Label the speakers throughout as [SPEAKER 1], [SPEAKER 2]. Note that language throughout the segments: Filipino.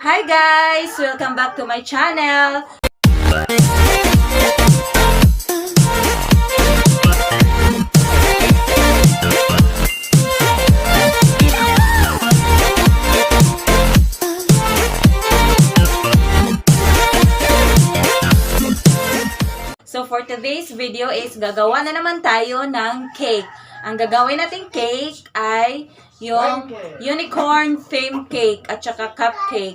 [SPEAKER 1] Hi guys! Welcome back to my channel! So for today's video is gagawa na naman tayo ng cake. Ang gagawin nating cake ay yung unicorn fame cake at saka cupcake.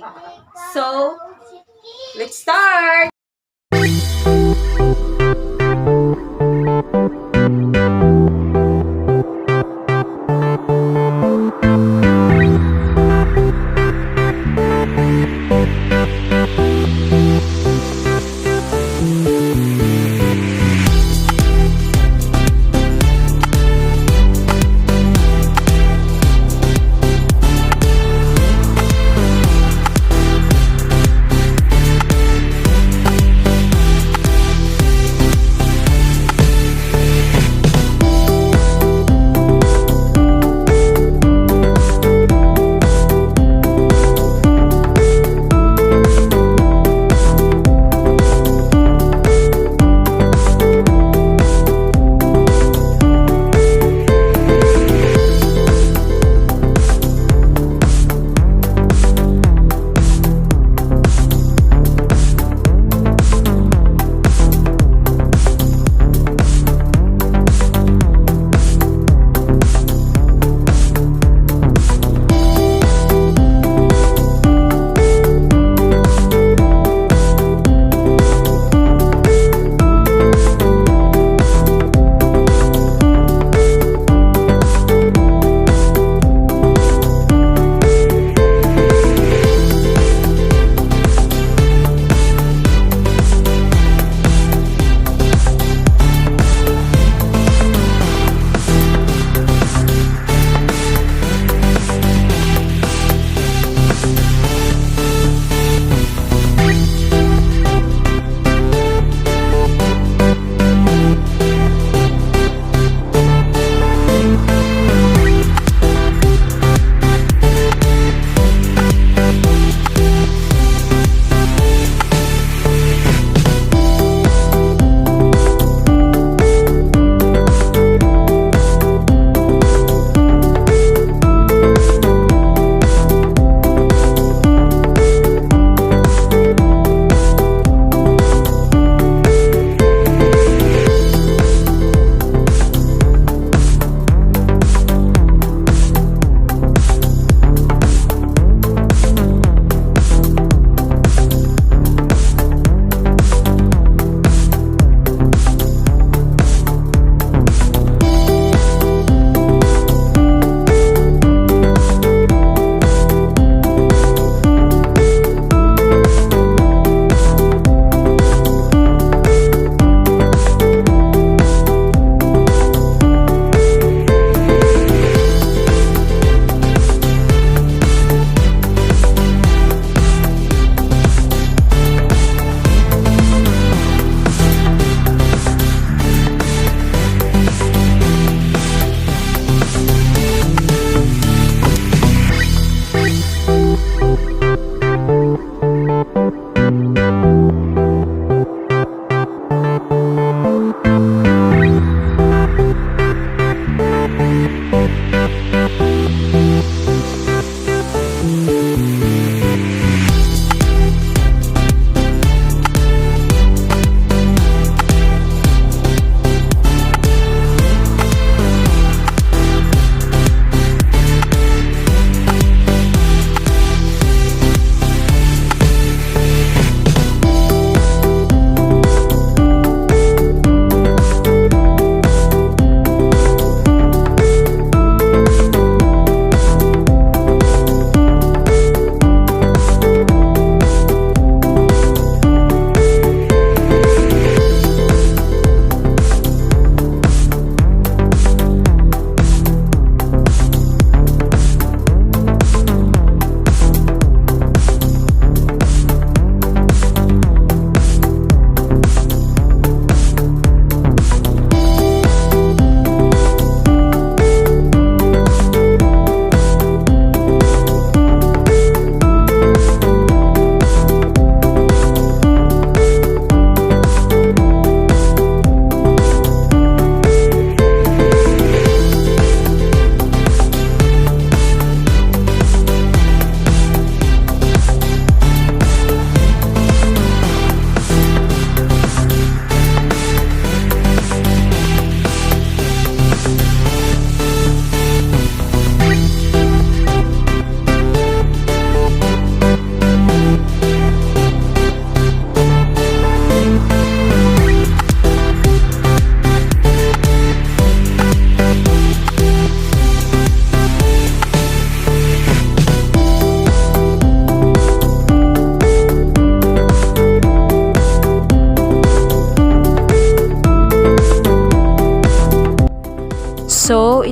[SPEAKER 1] So, let's start!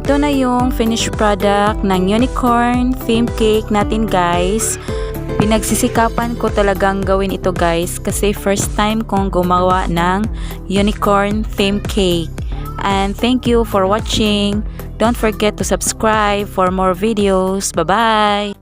[SPEAKER 1] ito na yung finished product ng unicorn theme cake natin guys. Pinagsisikapan ko talagang gawin ito guys kasi first time kong gumawa ng unicorn theme cake. And thank you for watching. Don't forget to subscribe for more videos. Bye-bye!